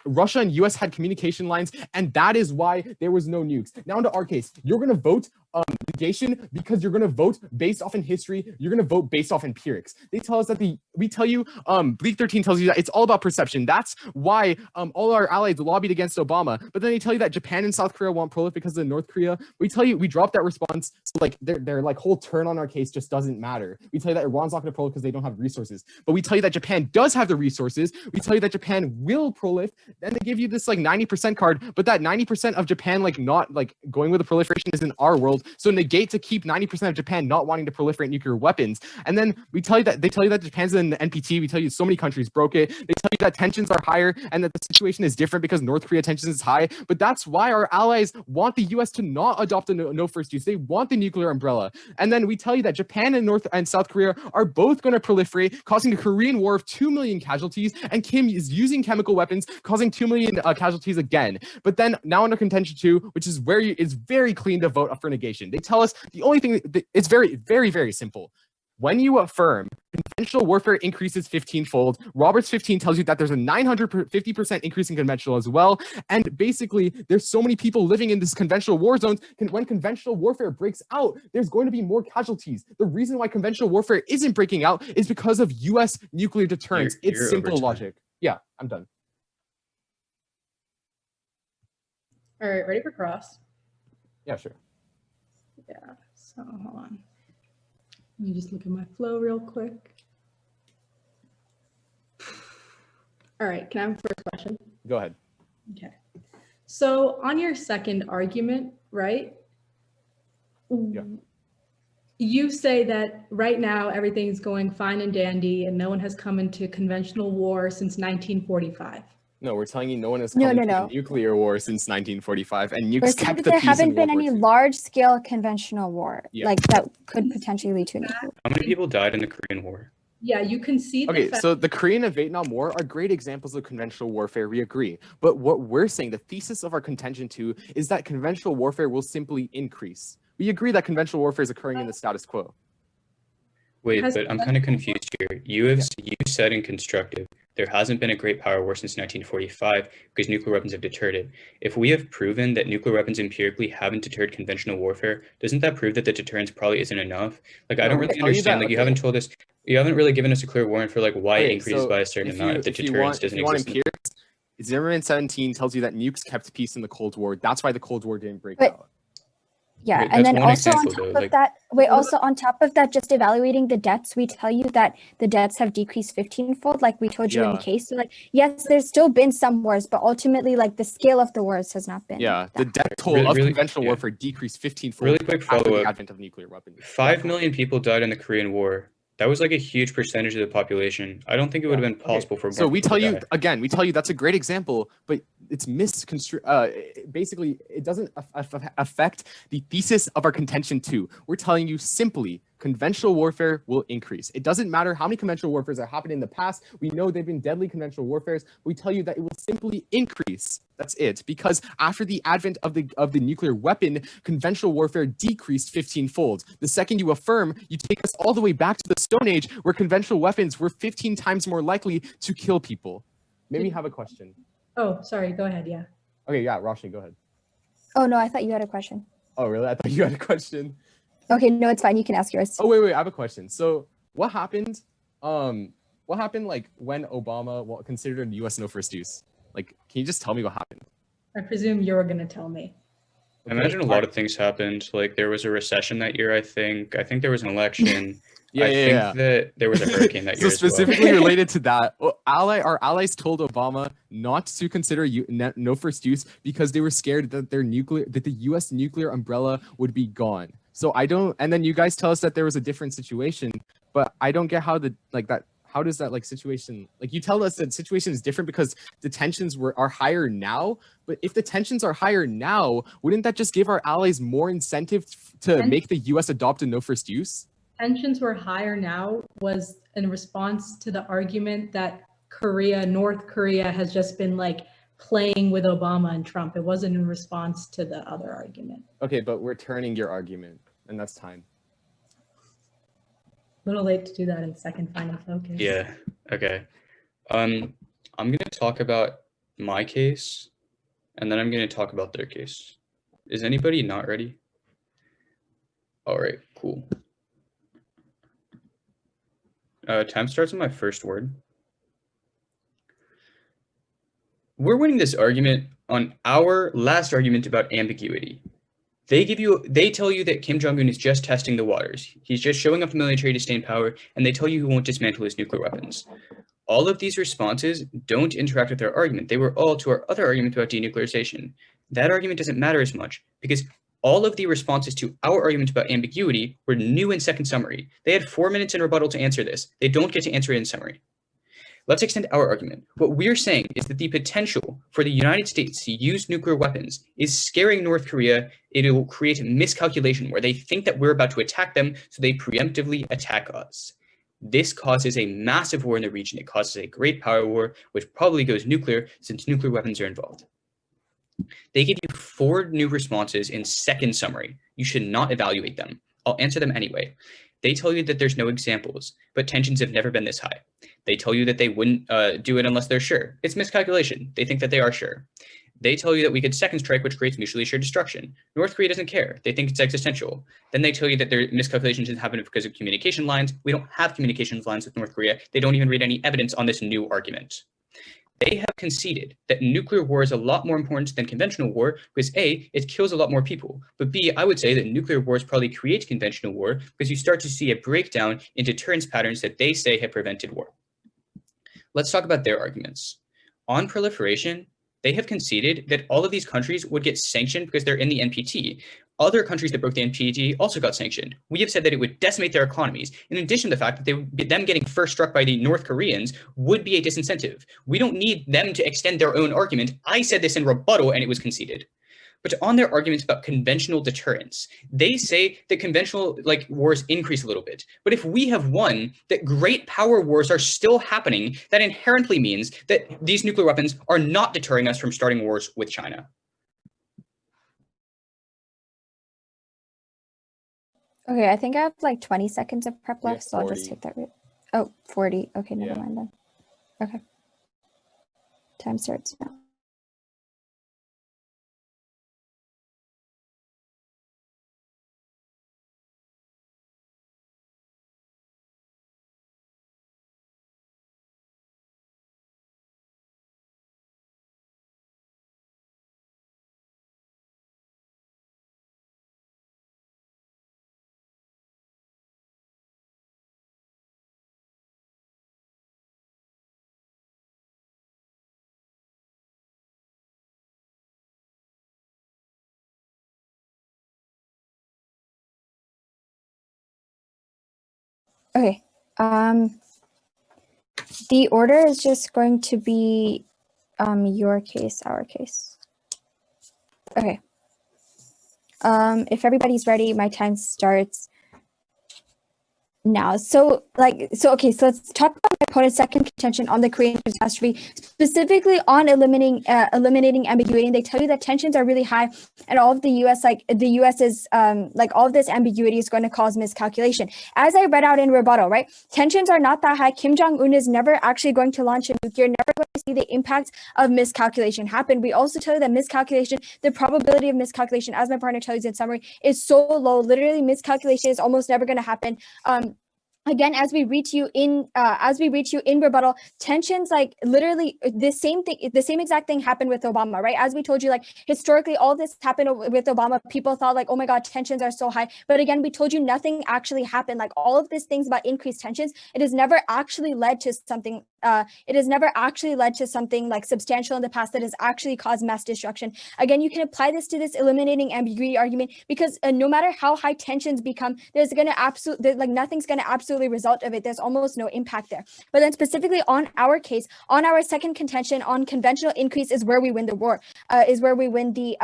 D: Russia and US had communication lines, and that is why there was no nukes. Now into our case, you're going to vote negation because you're going to vote based off in history. You're going to vote based off empirics. They tell us that we tell you, Bleak 13 tells you that it's all about perception. That's why all our allies lobbied against Obama. But then they tell you that Japan and South Korea want prolif because of North Korea. We tell you, we dropped that response. So like their like whole turn on our case just doesn't matter. We tell you that Iran's not going to prolif because they don't have resources. But we tell you that Japan does have the resources. We tell you that Japan will prolif. Then they give you this like 90% card, but that 90% of Japan like not like going with the proliferation is in our world. So negate to keep 90% of Japan not wanting to proliferate nuclear weapons. And then we tell you that they tell you that Japan's in the NPT. We tell you so many countries broke it. They tell you that tensions are higher and that the situation is different because North Korea tensions is high. But that's why our allies want the US to not adopt a no first use. They want the nuclear umbrella. And then we tell you that Japan and North and South Korea are both going to proliferate, causing a Korean war of 2 million casualties. And Kim is using chemical weapons, causing 2 million casualties again. But then now under contention 2, which is where it's very clean to vote for negation. They tell us the only thing, it's very, very, very simple. When you affirm conventional warfare increases 15-fold, Roberts 15 tells you that there's a 950% increase in conventional as well. And basically, there's so many people living in this conventional war zones. When conventional warfare breaks out, there's going to be more casualties. The reason why conventional warfare isn't breaking out is because of US nuclear deterrence. It's simple logic. Yeah, I'm done.
C: All right, ready for cross?
D: Yeah, sure.
C: Yeah, so hold on. Let me just look at my flow real quick. All right, can I have a first question?
D: Go ahead.
C: Okay. So on your second argument, right?
D: Yeah.
C: You say that right now everything's going fine and dandy and no one has come into conventional war since 1945.
D: No, we're telling you no one has come into a nuclear war since 1945, and nukes kept the peace.
E: There haven't been any large-scale conventional war like that could potentially lead to a nuclear.
B: How many people died in the Korean War?
C: Yeah, you can see.
D: Okay, so the Korean and Vietnam War are great examples of conventional warfare. We agree, but what we're saying, the thesis of our contention too, is that conventional warfare will simply increase. We agree that conventional warfare is occurring in the status quo.
B: Wait, but I'm kind of confused here. You said in constructive, there hasn't been a great power war since 1945 because nuclear weapons have deterred it. If we have proven that nuclear weapons empirically haven't deterred conventional warfare, doesn't that prove that the deterrence probably isn't enough? Like, I don't really understand. Like, you haven't told us, you haven't really given us a clear warrant for like why it increases by a certain amount if the deterrence doesn't exist.
D: Empirics, Zimmerman 17 tells you that nukes kept peace in the Cold War. That's why the Cold War didn't break out.
E: Yeah, and then also on top of that, also on top of that, just evaluating the deaths, we tell you that the deaths have decreased 15-fold, like we told you in the case. So like, yes, there's still been some wars, but ultimately, like the scale of the wars has not been.
D: Yeah, the death toll of conventional warfare decreased 15-fold.
B: Really quick follow-up.
D: The advent of nuclear weapons.
B: 5 million people died in the Korean War. That was like a huge percentage of the population. I don't think it would have been possible for more.
D: So we tell you again, that's a great example, but it's misconstrued. Basically, it doesn't affect the thesis of our contention too. We're telling you simply conventional warfare will increase. It doesn't matter how many conventional warfares have happened in the past. We know they've been deadly conventional warfares. We tell you that it will simply increase. That's it. Because after the advent of the nuclear weapon, conventional warfare decreased 15-fold. The second you affirm, you take us all the way back to the Stone Age, where conventional weapons were 15 times more likely to kill people. Maybe have a question.
C: Oh, sorry. Go ahead. Yeah.
D: Okay, yeah, Roshni, go ahead.
E: Oh, no, I thought you had a question.
D: Oh, really? I thought you had a question.
E: Okay, no, it's fine. You can ask yours.
D: Oh, wait, I have a question. So what happened? What happened like when Obama considered U.S. no first use? Like, can you just tell me what happened?
C: I presume you're going to tell me.
B: I imagine a lot of things happened. Like there was a recession that year, I think. I think there was an election. I think that there was a hurricane that year
D: So
B: as well.
D: specifically related to that, our allies told Obama not to consider no first use because they were scared that the U.S. nuclear umbrella would be gone. So and then you guys tell us that there was a different situation, but I don't get how how does that situation, like you tell us that situation is different because the tensions are higher now, but if the tensions are higher now, wouldn't that just give our allies more incentive to make the U.S. adopt a no first use?
C: Tensions were higher now was in response to the argument that North Korea has just been like playing with Obama and Trump. It wasn't in response to the other argument.
D: Okay, but we're turning your argument, and that's time.
C: A little late to do that in second final focus.
B: Yeah. Okay. I'm going to talk about my case, and then I'm going to talk about their case. Is anybody not ready? All right, cool. Time starts with my first word. We're winning this argument on our last argument about ambiguity. They tell you that Kim Jong-un is just testing the waters. He's just showing off the military to stay in power, and they tell you he won't dismantle his nuclear weapons. All of these responses don't interact with their argument. They were all to our other argument about denuclearization. That argument doesn't matter as much because all of the responses to our argument about ambiguity were new in second summary. They had 4 minutes in rebuttal to answer this. They don't get to answer it in summary. Let's extend our argument. What we're saying is that the potential for the United States to use nuclear weapons is scaring North Korea. It will create a miscalculation where they think that we're about to attack them, so they preemptively attack us. This causes a massive war in the region. It causes a great power war, which probably goes nuclear since nuclear weapons are involved. They give you 4 new responses in second summary. You should not evaluate them. I'll answer them anyway. They tell you that there's no examples, but tensions have never been this high. They tell you that they wouldn't do it unless they're sure. It's miscalculation. They think that they are sure. They tell you that we could second strike, which creates mutually assured destruction. North Korea doesn't care. They think it's existential. Then they tell you that their miscalculations happen because of communication lines. We don't have communications lines with North Korea. They don't even read any evidence on this new argument. They have conceded that nuclear war is a lot more important than conventional war because A, it kills a lot more people. But B, I would say that nuclear wars probably create conventional war because you start to see a breakdown in deterrence patterns that they say have prevented war. Let's talk about their arguments. On proliferation, they have conceded that all of these countries would get sanctioned because they're in the NPT. Other countries that broke the NPT also got sanctioned. We have said that it would decimate their economies. In addition to the fact that them getting first struck by the North Koreans would be a disincentive. We don't need them to extend their own argument. I said this in rebuttal and it was conceded. But on their arguments about conventional deterrence, they say that conventional wars increase a little bit. But if we have won, that great power wars are still happening, that inherently means that these nuclear weapons are not deterring us from starting wars with China.
E: Okay, I think I have like 20 seconds of prep left, so I'll
D: 40.
E: just take that route. Oh, 40. Okay, never
D: Yeah.
E: mind then. Okay. Time starts now. Okay. The order is just going to be your case, our case. Okay. If everybody's ready, my time starts now. So okay, so let's talk about my opponent's second contention on the Korean catastrophe, specifically on eliminating ambiguity. And they tell you that tensions are really high, and all of the U.S. is all of this ambiguity is going to cause miscalculation. As I read out in rebuttal, right? Tensions are not that high. Kim Jong-un is never actually going to launch a nuclear, never going to see the impact of miscalculation happen. We also tell you that miscalculation, the probability of miscalculation, as my partner tells you in summary, is so low. Literally, miscalculation is almost never going to happen. Again, as we read to you in rebuttal, tensions, like literally the same exact thing happened with Obama, right? As we told you, like historically, all this happened with Obama. People thought like, oh my God, tensions are so high. But again, we told you nothing actually happened. Like all of these things about increased tensions, it has never actually led to something. It has never actually led to something like substantial in the past that has actually caused mass destruction. Again, you can apply this to this eliminating ambiguity argument, because no matter how high tensions become, there's going to nothing's going to absolutely result of it. There's almost no impact there. But then specifically on our case, on our second contention on conventional increase is where we win the war, is where we win the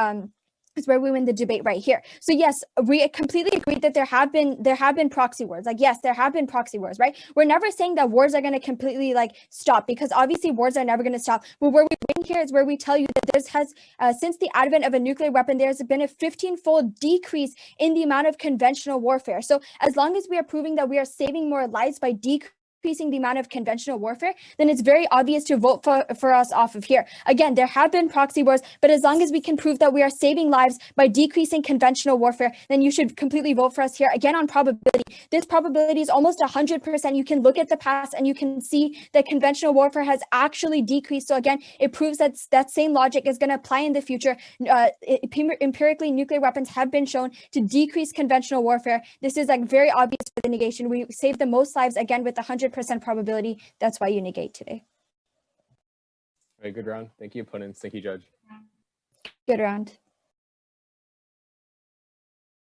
E: debate right here. So yes, we completely agree that there have been proxy wars. Like yes, there have been proxy wars, right? We're never saying that wars are going to completely like stop, because obviously wars are never going to stop. But where we win here is where we tell you that since the advent of a nuclear weapon, there's been a 15-fold decrease in the amount of conventional warfare. So as long as we are proving that we are saving more lives by decreasing the amount of conventional warfare, then it's very obvious to vote for us off of here. Again, there have been proxy wars, but as long as we can prove that we are saving lives by decreasing conventional warfare, then you should completely vote for us here. Again, on probability, this probability is almost 100%. You can look at the past and you can see that conventional warfare has actually decreased. So again, it proves that that same logic is going to apply in the future. Empirically, nuclear weapons have been shown to decrease conventional warfare. This is like very obvious for the negation. We save the most lives again with 100% probability. That's why you negate today.
D: Very good round. Thank you, opponents. Thank you, Judge.
E: Good round.